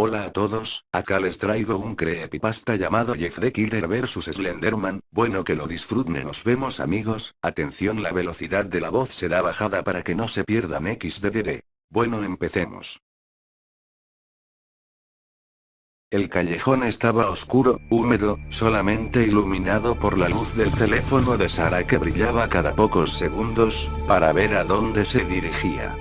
Hola a todos, acá les traigo un creepypasta llamado Jeff the Killer vs Slenderman, bueno que lo disfruten, nos vemos amigos, atención la velocidad de la voz será bajada para que no se pierdan XDDD. Bueno empecemos. El callejón estaba oscuro, húmedo, solamente iluminado por la luz del teléfono de Sarah que brillaba cada pocos segundos, para ver a dónde se dirigía.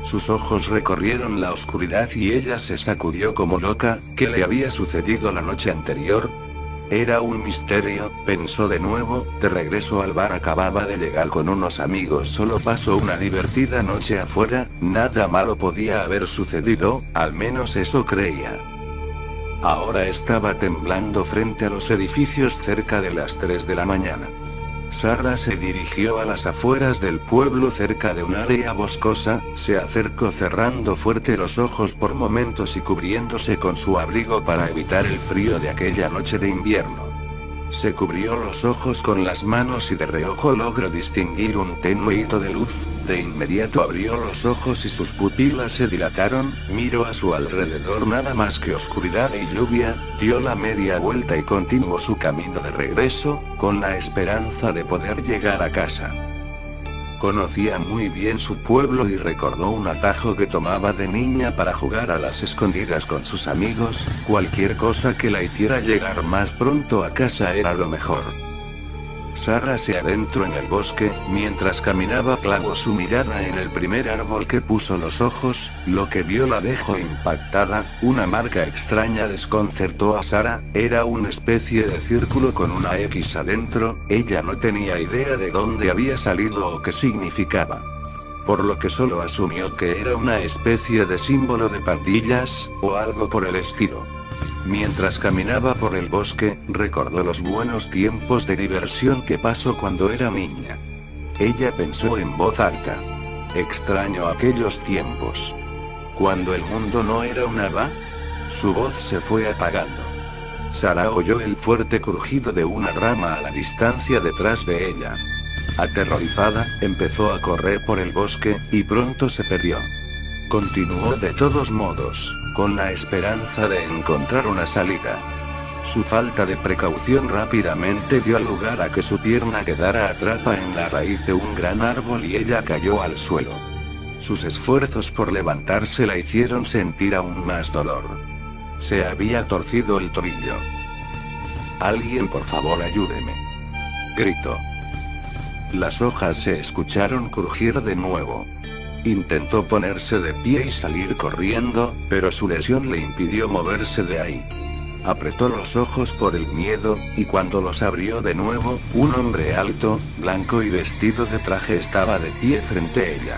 Sus ojos recorrieron la oscuridad y ella se sacudió como loca. ¿Qué le había sucedido la noche anterior? Era un misterio, pensó de nuevo, de regreso al bar acababa de llegar con unos amigos, solo pasó una divertida noche afuera, nada malo podía haber sucedido, al menos eso creía. Ahora estaba temblando frente a los edificios cerca de las 3 de la mañana. Sarah se dirigió a las afueras del pueblo cerca de un área boscosa, se acercó cerrando fuerte los ojos por momentos y cubriéndose con su abrigo para evitar el frío de aquella noche de invierno. Se cubrió los ojos con las manos y de reojo logró distinguir un tenue hito de luz, de inmediato abrió los ojos y sus pupilas se dilataron, miró a su alrededor nada más que oscuridad y lluvia, dio la media vuelta y continuó su camino de regreso, con la esperanza de poder llegar a casa. Conocía muy bien su pueblo y recordó un atajo que tomaba de niña para jugar a las escondidas con sus amigos, cualquier cosa que la hiciera llegar más pronto a casa era lo mejor. Sarah se adentró en el bosque, mientras caminaba clavó su mirada en el primer árbol que puso los ojos, lo que vio la dejó impactada, una marca extraña desconcertó a Sarah, era una especie de círculo con una X adentro, ella no tenía idea de dónde había salido o qué significaba. Por lo que solo asumió que era una especie de símbolo de pandillas, o algo por el estilo. Mientras caminaba por el bosque, recordó los buenos tiempos de diversión que pasó cuando era niña. Ella pensó en voz alta. Extraño aquellos tiempos. Cuando el mundo no era un hada. Su voz se fue apagando. Sarah oyó el fuerte crujido de una rama a la distancia detrás de ella. Aterrorizada, empezó a correr por el bosque, y pronto se perdió. Continuó de todos modos, con la esperanza de encontrar una salida. Su falta de precaución rápidamente dio lugar a que su pierna quedara atrapada en la raíz de un gran árbol y ella cayó al suelo. Sus esfuerzos por levantarse la hicieron sentir aún más dolor. Se había torcido el tobillo. «Alguien por favor ayúdeme», gritó. Las hojas se escucharon crujir de nuevo. Intentó ponerse de pie y salir corriendo, pero su lesión le impidió moverse de ahí. Apretó los ojos por el miedo, y cuando los abrió de nuevo, un hombre alto, blanco y vestido de traje estaba de pie frente a ella.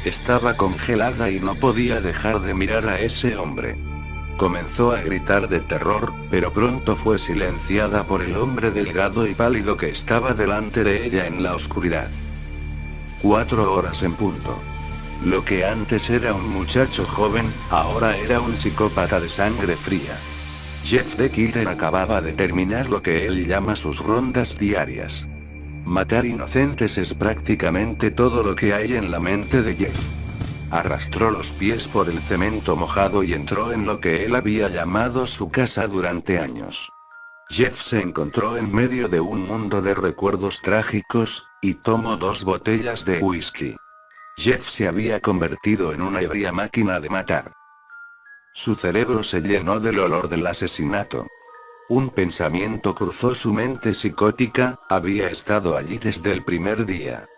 Estaba congelada y no podía dejar de mirar a ese hombre. Comenzó a gritar de terror, pero pronto fue silenciada por el hombre delgado y pálido que estaba delante de ella en la oscuridad. 4 horas en punto. Lo que antes era un muchacho joven, ahora era un psicópata de sangre fría. Jeff the Killer acababa de terminar lo que él llama sus rondas diarias. Matar inocentes es prácticamente todo lo que hay en la mente de Jeff. Arrastró los pies por el cemento mojado y entró en lo que él había llamado su casa durante años. Jeff se encontró en medio de un mundo de recuerdos trágicos, y tomó 2 botellas de whisky. Jeff se había convertido en una ebria máquina de matar. Su cerebro se llenó del olor del asesinato. Un pensamiento cruzó su mente psicótica, había estado allí desde el primer día.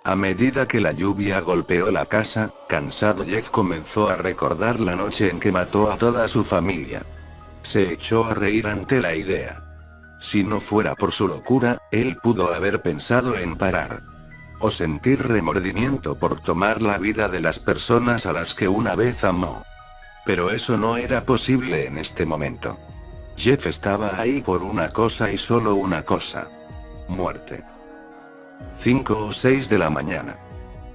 A medida que la lluvia golpeó la casa, cansado Jeff comenzó a recordar la noche en que mató a toda su familia. Se echó a reír ante la idea. Si no fuera por su locura, él pudo haber pensado en parar. O sentir remordimiento por tomar la vida de las personas a las que una vez amó. Pero eso no era posible en este momento. Jeff estaba ahí por una cosa y solo una cosa. Muerte. 5 o 6 de la mañana.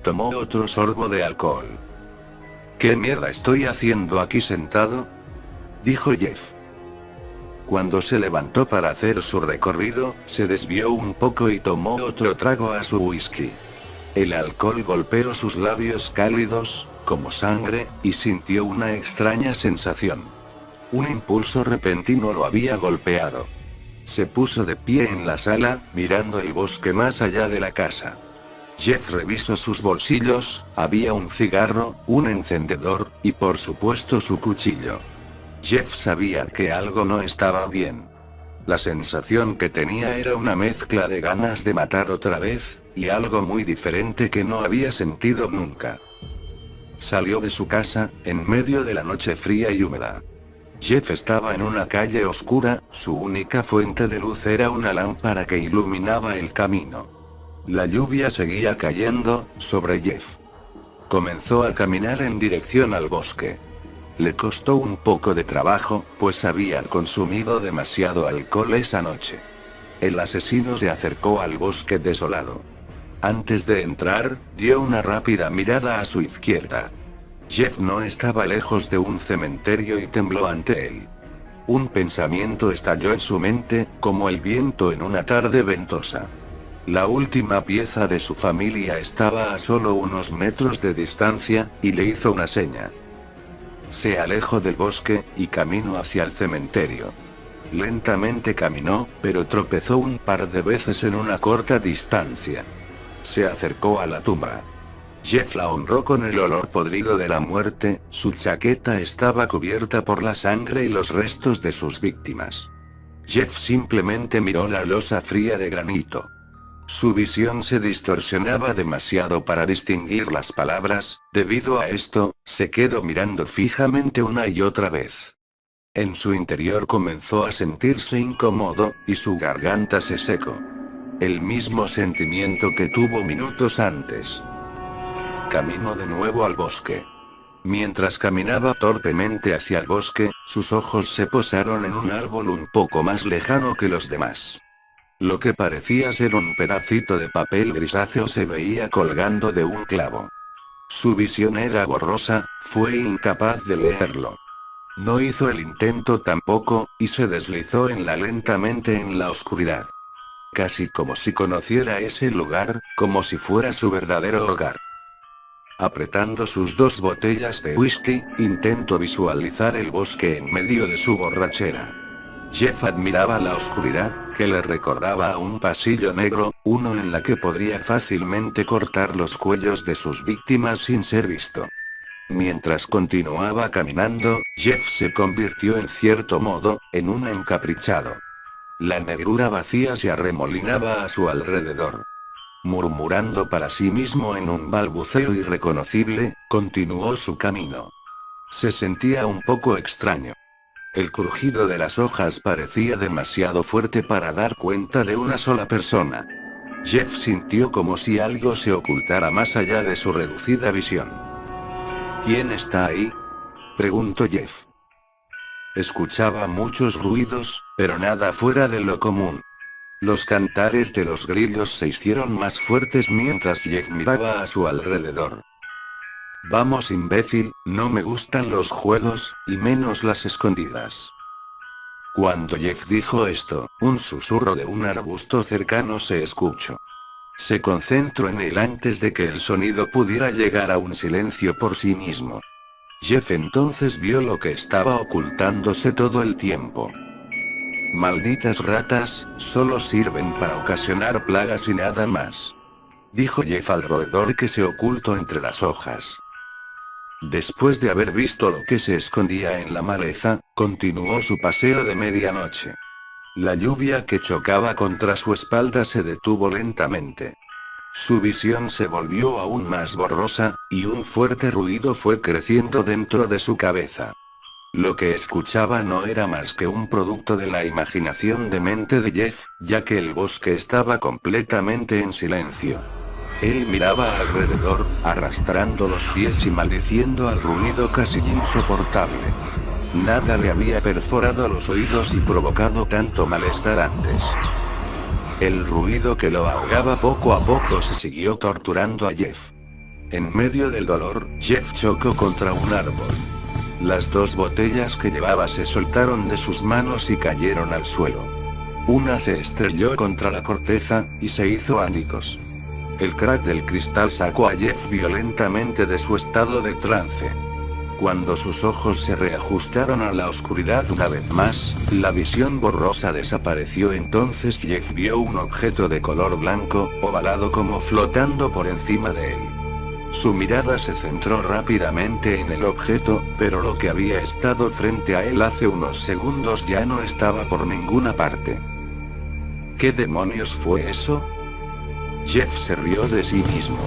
Tomó otro sorbo de alcohol. ¿Qué mierda estoy haciendo aquí sentado?, dijo Jeff. Cuando se levantó para hacer su recorrido, se desvió un poco y tomó otro trago a su whisky. El alcohol golpeó sus labios cálidos, como sangre, y sintió una extraña sensación. Un impulso repentino lo había golpeado. Se puso de pie en la sala, mirando el bosque más allá de la casa. Jeff revisó sus bolsillos, había un cigarro, un encendedor, y por supuesto su cuchillo. Jeff sabía que algo no estaba bien. La sensación que tenía era una mezcla de ganas de matar otra vez, y algo muy diferente que no había sentido nunca. Salió de su casa, en medio de la noche fría y húmeda. Jeff estaba en una calle oscura, su única fuente de luz era una lámpara que iluminaba el camino. La lluvia seguía cayendo sobre Jeff. Comenzó a caminar en dirección al bosque. Le costó un poco de trabajo, pues había consumido demasiado alcohol esa noche. El asesino se acercó al bosque desolado. Antes de entrar, dio una rápida mirada a su izquierda. Jeff no estaba lejos de un cementerio y tembló ante él. Un pensamiento estalló en su mente, como el viento en una tarde ventosa. La última pieza de su familia estaba a solo unos metros de distancia, y le hizo una seña. Se alejó del bosque, y caminó hacia el cementerio. Lentamente caminó, pero tropezó un par de veces en una corta distancia. Se acercó a la tumba. Jeff la honró con el olor podrido de la muerte, su chaqueta estaba cubierta por la sangre y los restos de sus víctimas. Jeff simplemente miró la losa fría de granito. Su visión se distorsionaba demasiado para distinguir las palabras, debido a esto, se quedó mirando fijamente una y otra vez. En su interior comenzó a sentirse incómodo, y su garganta se secó. El mismo sentimiento que tuvo minutos antes. Caminó de nuevo al bosque. Mientras caminaba torpemente hacia el bosque, sus ojos se posaron en un árbol un poco más lejano que los demás. Lo que parecía ser un pedacito de papel grisáceo se veía colgando de un clavo. Su visión era borrosa, fue incapaz de leerlo. No hizo el intento tampoco, y se deslizó lentamente en la oscuridad. Casi como si conociera ese lugar, como si fuera su verdadero hogar. Apretando sus 2 botellas de whisky, intentó visualizar el bosque en medio de su borrachera. Jeff admiraba la oscuridad, que le recordaba a un pasillo negro, uno en la que podría fácilmente cortar los cuellos de sus víctimas sin ser visto. Mientras continuaba caminando, Jeff se convirtió en cierto modo, en un encaprichado. La negrura vacía se arremolinaba a su alrededor. Murmurando para sí mismo en un balbuceo irreconocible, continuó su camino. Se sentía un poco extraño. El crujido de las hojas parecía demasiado fuerte para dar cuenta de una sola persona. Jeff sintió como si algo se ocultara más allá de su reducida visión. ¿Quién está ahí?, preguntó Jeff. Escuchaba muchos ruidos, pero nada fuera de lo común. Los cantares de los grillos se hicieron más fuertes mientras Jeff miraba a su alrededor. Vamos, imbécil, no me gustan los juegos, y menos las escondidas. Cuando Jeff dijo esto, un susurro de un arbusto cercano se escuchó. Se concentró en él antes de que el sonido pudiera llegar a un silencio por sí mismo. Jeff entonces vio lo que estaba ocultándose todo el tiempo. Malditas ratas, solo sirven para ocasionar plagas y nada más. Dijo Jeff al roedor que se ocultó entre las hojas. Después de haber visto lo que se escondía en la maleza, continuó su paseo de medianoche. La lluvia que chocaba contra su espalda se detuvo lentamente. Su visión se volvió aún más borrosa, y un fuerte ruido fue creciendo dentro de su cabeza. Lo que escuchaba no era más que un producto de la imaginación demente de Jeff, ya que el bosque estaba completamente en silencio. Él miraba alrededor, arrastrando los pies y maldiciendo al ruido casi insoportable. Nada le había perforado los oídos y provocado tanto malestar antes. El ruido que lo ahogaba poco a poco se siguió torturando a Jeff. En medio del dolor, Jeff chocó contra un árbol. Las 2 botellas que llevaba se soltaron de sus manos y cayeron al suelo. Una se estrelló contra la corteza, y se hizo añicos. El crack del cristal sacó a Jeff violentamente de su estado de trance. Cuando sus ojos se reajustaron a la oscuridad una vez más, la visión borrosa desapareció. Entonces Jeff vio un objeto de color blanco, ovalado como flotando por encima de él. Su mirada se centró rápidamente en el objeto, pero lo que había estado frente a él hace unos segundos ya no estaba por ninguna parte. ¿Qué demonios fue eso? Jeff se rió de sí mismo.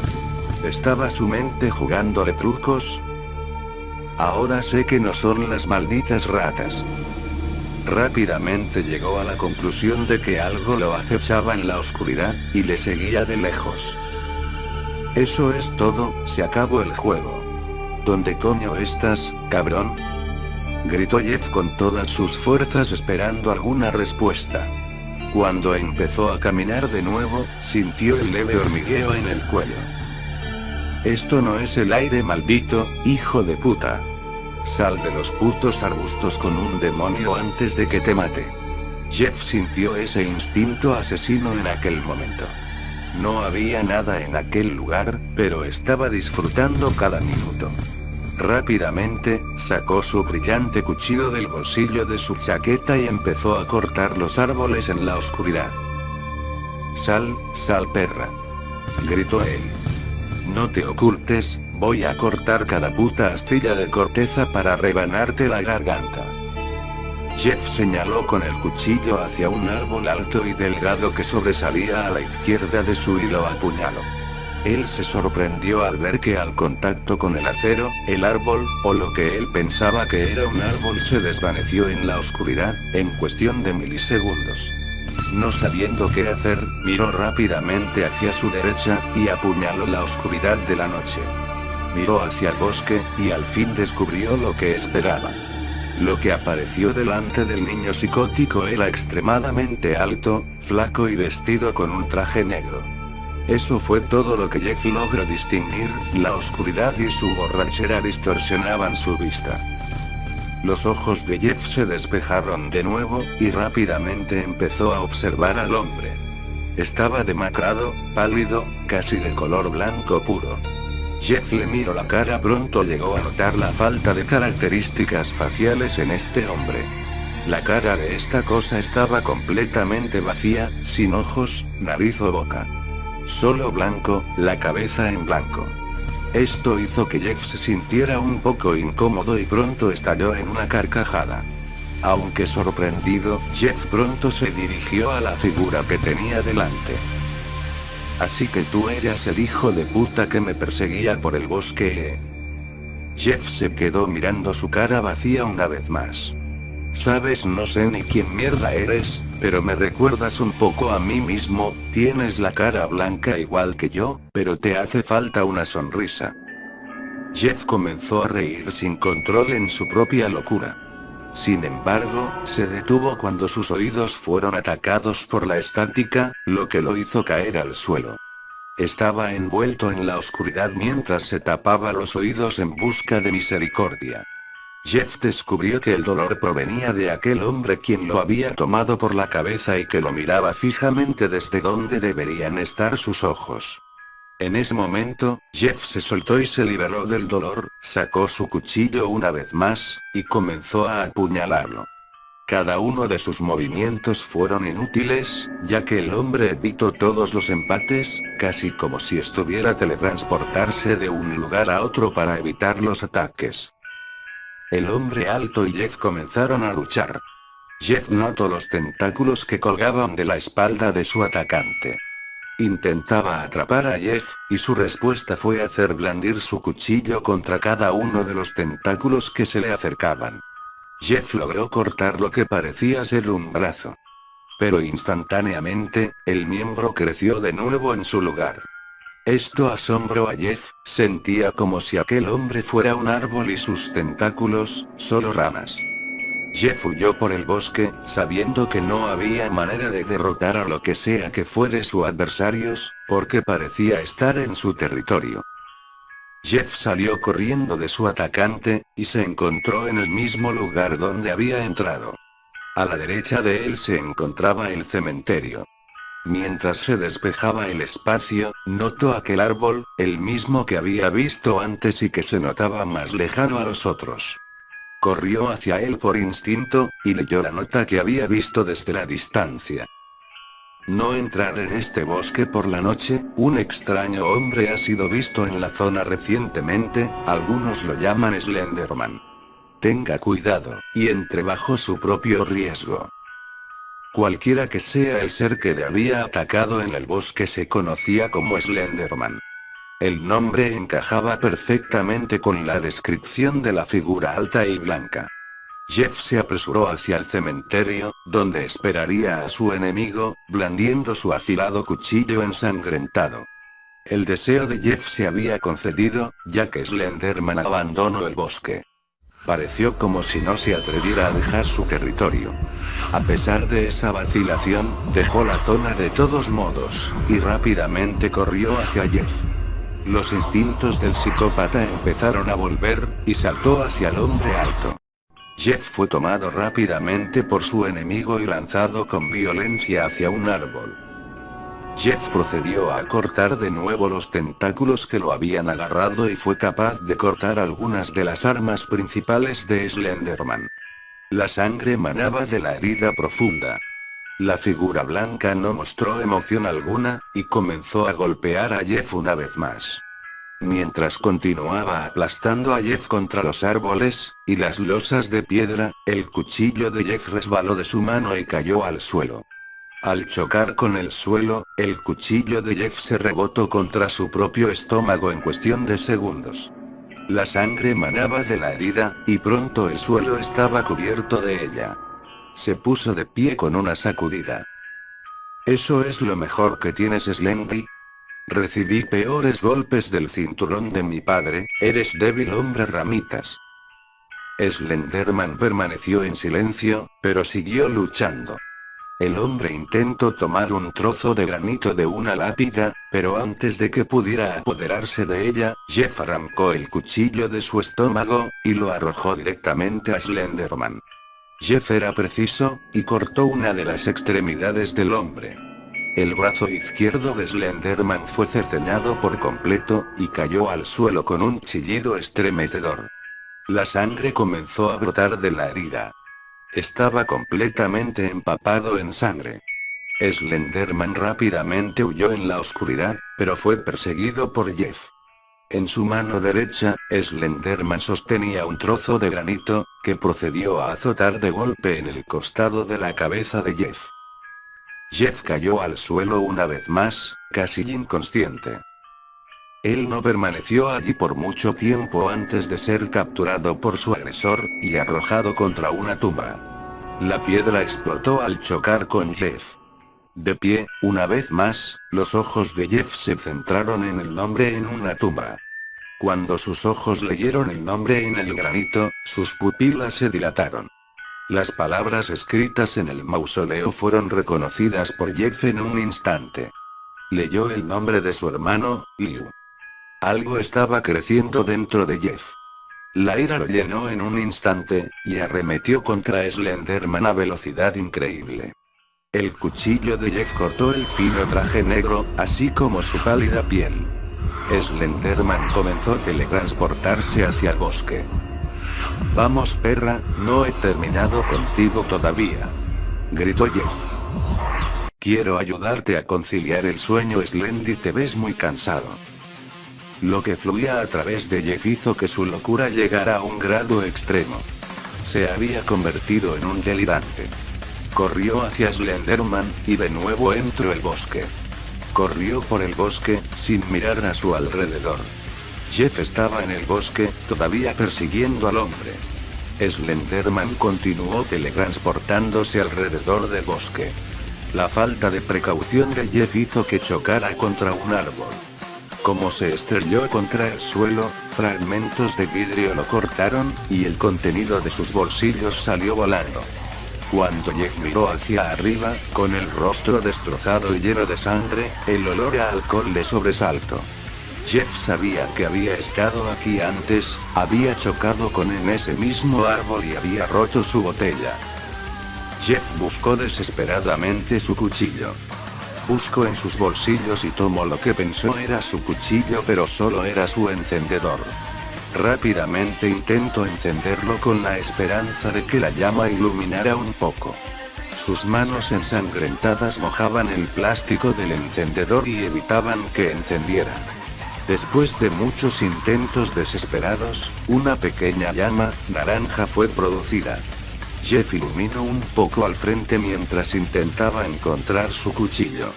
¿Estaba su mente jugándole trucos? Ahora sé que no son las malditas ratas. Rápidamente llegó a la conclusión de que algo lo acechaba en la oscuridad, y le seguía de lejos. Eso es todo, se acabó el juego. ¿Dónde coño estás, cabrón? Gritó Jeff con todas sus fuerzas esperando alguna respuesta. Cuando empezó a caminar de nuevo, sintió el leve hormigueo en el cuello. Esto no es el aire, maldito, hijo de puta. Sal de los putos arbustos con un demonio antes de que te mate. Jeff sintió ese instinto asesino en aquel momento. No había nada en aquel lugar, pero estaba disfrutando cada minuto. Rápidamente, sacó su brillante cuchillo del bolsillo de su chaqueta y empezó a cortar los árboles en la oscuridad. Sal, perra. Gritó él. No te ocultes, voy a cortar cada puta astilla de corteza para rebanarte la garganta. Jeff señaló con el cuchillo hacia un árbol alto y delgado que sobresalía a la izquierda de su y lo apuñaló. Él se sorprendió al ver que al contacto con el acero, el árbol, o lo que él pensaba que era un árbol, se desvaneció en la oscuridad, en cuestión de milisegundos. No sabiendo qué hacer, miró rápidamente hacia su derecha, y apuñaló la oscuridad de la noche. Miró hacia el bosque, y al fin descubrió lo que esperaba. Lo que apareció delante del niño psicótico era extremadamente alto, flaco y vestido con un traje negro. Eso fue todo lo que Jeff logró distinguir. La oscuridad y su borrachera distorsionaban su vista. Los ojos de Jeff se despejaron de nuevo, y rápidamente empezó a observar al hombre. Estaba demacrado, pálido, casi de color blanco puro. Jeff le miró la cara. Pronto llegó a notar la falta de características faciales en este hombre. La cara de esta cosa estaba completamente vacía, sin ojos, nariz o boca. Solo blanco, la cabeza en blanco. Esto hizo que Jeff se sintiera un poco incómodo y pronto estalló en una carcajada. Aunque sorprendido, Jeff pronto se dirigió a la figura que tenía delante. Así que tú eras el hijo de puta que me perseguía por el bosque, ¿eh? Jeff se quedó mirando su cara vacía una vez más. Sabes, no sé ni quién mierda eres, pero me recuerdas un poco a mí mismo. Tienes la cara blanca igual que yo, pero te hace falta una sonrisa. Jeff comenzó a reír sin control en su propia locura. Sin embargo, se detuvo cuando sus oídos fueron atacados por la estática, lo que lo hizo caer al suelo. Estaba envuelto en la oscuridad mientras se tapaba los oídos en busca de misericordia. Jeff descubrió que el dolor provenía de aquel hombre quien lo había tomado por la cabeza y que lo miraba fijamente desde donde deberían estar sus ojos. En ese momento, Jeff se soltó y se liberó del dolor, sacó su cuchillo una vez más, y comenzó a apuñalarlo. Cada uno de sus movimientos fueron inútiles, ya que el hombre evitó todos los embates, casi como si estuviera teletransportarse de un lugar a otro para evitar los ataques. El hombre alto y Jeff comenzaron a luchar. Jeff notó los tentáculos que colgaban de la espalda de su atacante. Intentaba atrapar a Jeff, y su respuesta fue hacer blandir su cuchillo contra cada uno de los tentáculos que se le acercaban. Jeff logró cortar lo que parecía ser un brazo. Pero instantáneamente, el miembro creció de nuevo en su lugar. Esto asombró a Jeff, sentía como si aquel hombre fuera un árbol y sus tentáculos, solo ramas. Jeff huyó por el bosque, sabiendo que no había manera de derrotar a lo que sea que fuere sus adversarios, porque parecía estar en su territorio. Jeff salió corriendo de su atacante, y se encontró en el mismo lugar donde había entrado. A la derecha de él se encontraba el cementerio. Mientras se despejaba el espacio, notó aquel árbol, el mismo que había visto antes y que se notaba más lejano a los otros. Corrió hacia él por instinto, y leyó la nota que había visto desde la distancia. No entrar en este bosque por la noche, un extraño hombre ha sido visto en la zona recientemente, algunos lo llaman Slenderman. Tenga cuidado, y entre bajo su propio riesgo. Cualquiera que sea el ser que le había atacado en el bosque se conocía como Slenderman. El nombre encajaba perfectamente con la descripción de la figura alta y blanca. Jeff se apresuró hacia el cementerio, donde esperaría a su enemigo, blandiendo su afilado cuchillo ensangrentado. El deseo de Jeff se había concedido, ya que Slenderman abandonó el bosque. Pareció como si no se atreviera a dejar su territorio. A pesar de esa vacilación, dejó la zona de todos modos, y rápidamente corrió hacia Jeff. Los instintos del psicópata empezaron a volver, y saltó hacia el hombre alto. Jeff fue tomado rápidamente por su enemigo y lanzado con violencia hacia un árbol. Jeff procedió a cortar de nuevo los tentáculos que lo habían agarrado y fue capaz de cortar algunas de las armas principales de Slenderman. La sangre manaba de la herida profunda. La figura blanca no mostró emoción alguna, y comenzó a golpear a Jeff una vez más. Mientras continuaba aplastando a Jeff contra los árboles, y las losas de piedra, el cuchillo de Jeff resbaló de su mano y cayó al suelo. Al chocar con el suelo, el cuchillo de Jeff se rebotó contra su propio estómago en cuestión de segundos. La sangre manaba de la herida, y pronto el suelo estaba cubierto de ella. Se puso de pie con una sacudida. ¿Eso es lo mejor que tienes, Slendy? Recibí peores golpes del cinturón de mi padre, eres débil hombre ramitas. Slenderman permaneció en silencio, pero siguió luchando. El hombre intentó tomar un trozo de granito de una lápida, pero antes de que pudiera apoderarse de ella, Jeff arrancó el cuchillo de su estómago, y lo arrojó directamente a Slenderman. Jeff era preciso, y cortó una de las extremidades del hombre. El brazo izquierdo de Slenderman fue cercenado por completo, y cayó al suelo con un chillido estremecedor. La sangre comenzó a brotar de la herida. Estaba completamente empapado en sangre. Slenderman rápidamente huyó en la oscuridad, pero fue perseguido por Jeff. En su mano derecha, Slenderman sostenía un trozo de granito, que procedió a azotar de golpe en el costado de la cabeza de Jeff. Jeff cayó al suelo una vez más, casi inconsciente. Él no permaneció allí por mucho tiempo antes de ser capturado por su agresor, y arrojado contra una tumba. La piedra explotó al chocar con Jeff. De pie, una vez más, los ojos de Jeff se centraron en el nombre en una tumba. Cuando sus ojos leyeron el nombre en el granito, sus pupilas se dilataron. Las palabras escritas en el mausoleo fueron reconocidas por Jeff en un instante. Leyó el nombre de su hermano, Liu. Algo estaba creciendo dentro de Jeff. La ira lo llenó en un instante, y arremetió contra Slenderman a velocidad increíble. El cuchillo de Jeff cortó el fino traje negro, así como su pálida piel. Slenderman comenzó a teletransportarse hacia el bosque. «Vamos, perra, no he terminado contigo todavía», gritó Jeff. «Quiero ayudarte a conciliar el sueño, Slendy, te ves muy cansado». Lo que fluía a través de Jeff hizo que su locura llegara a un grado extremo. Se había convertido en un delirante. Corrió hacia Slenderman, y de nuevo entró el bosque. Corrió por el bosque, sin mirar a su alrededor. Jeff estaba en el bosque, todavía persiguiendo al hombre. Slenderman continuó teletransportándose alrededor del bosque. La falta de precaución de Jeff hizo que chocara contra un árbol. Como se estrelló contra el suelo, fragmentos de vidrio lo cortaron, y el contenido de sus bolsillos salió volando. Cuando Jeff miró hacia arriba, con el rostro destrozado y lleno de sangre, el olor a alcohol le sobresaltó. Jeff sabía que había estado aquí antes, había chocado con en ese mismo árbol y había roto su botella. Jeff buscó desesperadamente su cuchillo. Buscó en sus bolsillos y tomó lo que pensó era su cuchillo, pero solo era su encendedor. Rápidamente intentó encenderlo con la esperanza de que la llama iluminara un poco. Sus manos ensangrentadas mojaban el plástico del encendedor y evitaban que encendiera. Después de muchos intentos desesperados, una pequeña llama naranja fue producida. Jeff iluminó un poco al frente mientras intentaba encontrar su cuchillo.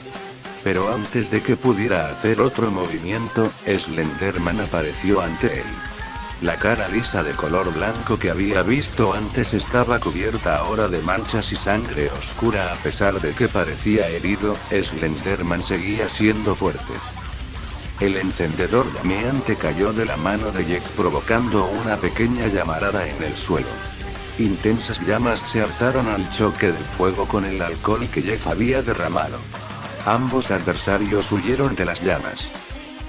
Pero antes de que pudiera hacer otro movimiento, Slenderman apareció ante él. La cara lisa de color blanco que había visto antes estaba cubierta ahora de manchas y sangre oscura. A pesar de que parecía herido, Slenderman seguía siendo fuerte. El encendedor llameante cayó de la mano de Jeff provocando una pequeña llamarada en el suelo. Intensas llamas se alzaron al choque del fuego con el alcohol que Jeff había derramado. Ambos adversarios huyeron de las llamas.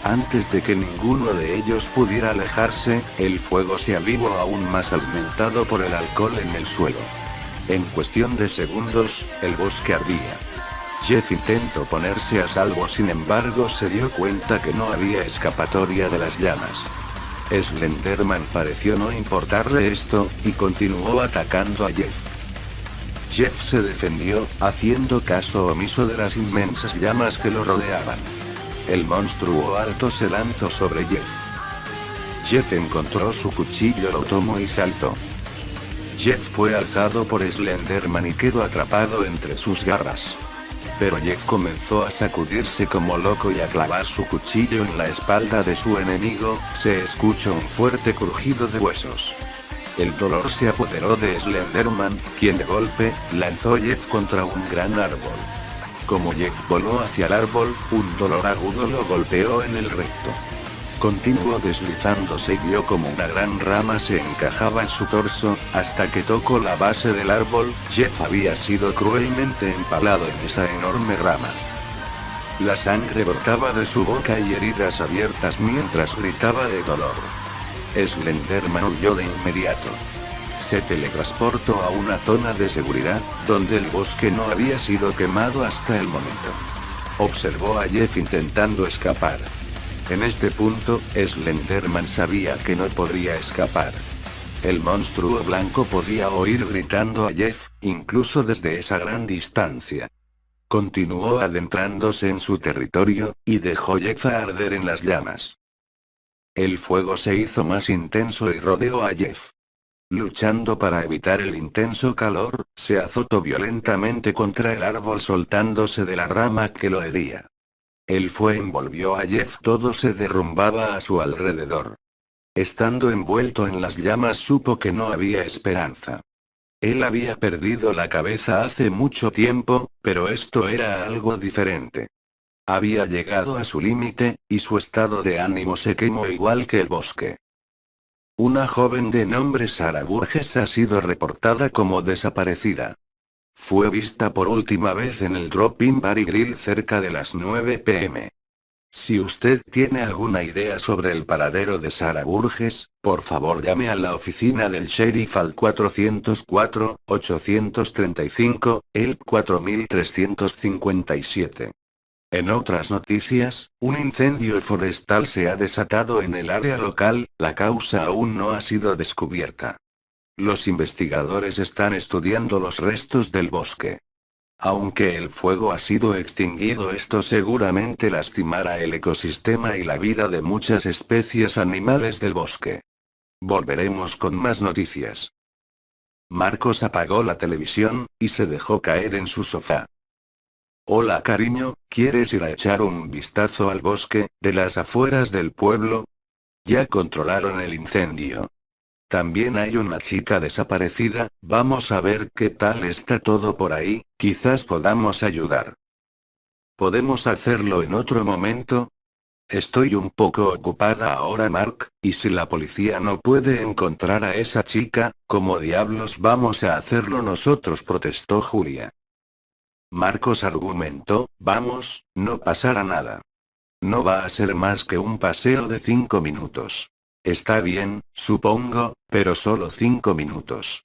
Antes de que ninguno de ellos pudiera alejarse, el fuego se avivó aún más alimentado por el alcohol en el suelo. En cuestión de segundos, el bosque ardía. Jeff intentó ponerse a salvo, sin embargo se dio cuenta que no había escapatoria de las llamas. Slenderman pareció no importarle esto, y continuó atacando a Jeff. Jeff se defendió, haciendo caso omiso de las inmensas llamas que lo rodeaban. El monstruo alto se lanzó sobre Jeff. Jeff encontró su cuchillo, lo tomó y saltó. Jeff fue alzado por Slenderman y quedó atrapado entre sus garras. Pero Jeff comenzó a sacudirse como loco y a clavar su cuchillo en la espalda de su enemigo. Se escuchó un fuerte crujido de huesos. El dolor se apoderó de Slenderman, quien de golpe, lanzó a Jeff contra un gran árbol. Como Jeff voló hacia el árbol, un dolor agudo lo golpeó en el recto. Continuó deslizándose y vio como una gran rama se encajaba en su torso, hasta que tocó la base del árbol. Jeff había sido cruelmente empalado en esa enorme rama. La sangre brotaba de su boca y heridas abiertas mientras gritaba de dolor. Slenderman huyó de inmediato. Se teletransportó a una zona de seguridad, donde el bosque no había sido quemado hasta el momento. Observó a Jeff intentando escapar. En este punto, Slenderman sabía que no podría escapar. El monstruo blanco podía oír gritando a Jeff, incluso desde esa gran distancia. Continuó adentrándose en su territorio, y dejó a Jeff a arder en las llamas. El fuego se hizo más intenso y rodeó a Jeff. Luchando para evitar el intenso calor, se azotó violentamente contra el árbol soltándose de la rama que lo hería. El fuego envolvió a Jeff, todo se derrumbaba a su alrededor. Estando envuelto en las llamas supo que no había esperanza. Él había perdido la cabeza hace mucho tiempo, pero esto era algo diferente. Había llegado a su límite, y su estado de ánimo se quemó igual que el bosque. Una joven de nombre Sarah Burgess ha sido reportada como desaparecida. Fue vista por última vez en el Drop-In Bar y Grill cerca de las 9 p.m. Si usted tiene alguna idea sobre el paradero de Sarah Burgess, por favor llame a la oficina del sheriff al 404-835, el 4357. En otras noticias, un incendio forestal se ha desatado en el área local, la causa aún no ha sido descubierta. Los investigadores están estudiando los restos del bosque. Aunque el fuego ha sido extinguido, esto seguramente lastimará el ecosistema y la vida de muchas especies animales del bosque. Volveremos con más noticias. Marcos apagó la televisión, y se dejó caer en su sofá. Hola cariño, ¿quieres ir a echar un vistazo al bosque, de las afueras del pueblo? Ya controlaron el incendio. También hay una chica desaparecida, vamos a ver qué tal está todo por ahí, quizás podamos ayudar. ¿Podemos hacerlo en otro momento? Estoy un poco ocupada ahora, Mark, y si la policía no puede encontrar a esa chica, ¿cómo diablos vamos a hacerlo nosotros?, protestó Julia. Marcos argumentó, vamos, no pasará nada. No va a ser más que un paseo de 5 minutos. Está bien, supongo, pero solo 5 minutos.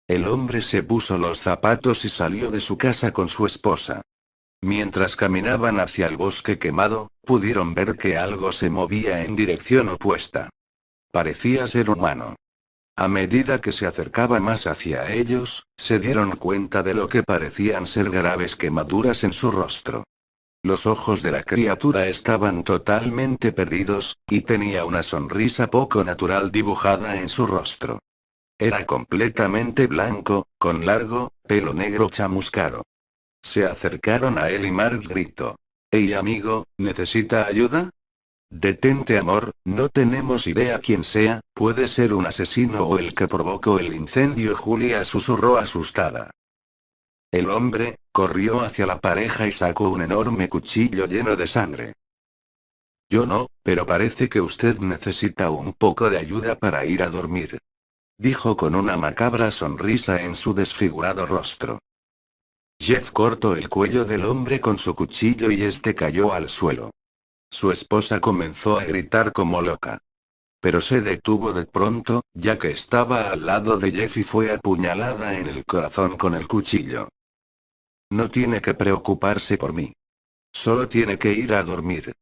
El hombre se puso los zapatos y salió de su casa con su esposa. Mientras caminaban hacia el bosque quemado, pudieron ver que algo se movía en dirección opuesta. Parecía ser humano. A medida que se acercaba más hacia ellos, se dieron cuenta de lo que parecían ser graves quemaduras en su rostro. Los ojos de la criatura estaban totalmente perdidos, y tenía una sonrisa poco natural dibujada en su rostro. Era completamente blanco, con largo, pelo negro chamuscado. Se acercaron a él y Mark gritó. «Hey amigo, ¿necesita ayuda?» «Detente amor, no tenemos idea quién sea, puede ser un asesino o el que provocó el incendio», Julia susurró asustada. El hombre corrió hacia la pareja y sacó un enorme cuchillo lleno de sangre. «Yo no, pero parece que usted necesita un poco de ayuda para ir a dormir», dijo con una macabra sonrisa en su desfigurado rostro. Jeff cortó el cuello del hombre con su cuchillo y este cayó al suelo. Su esposa comenzó a gritar como loca. Pero se detuvo de pronto, ya que estaba al lado de Jeff y fue apuñalada en el corazón con el cuchillo. «No tiene que preocuparse por mí. Solo tiene que ir a dormir»,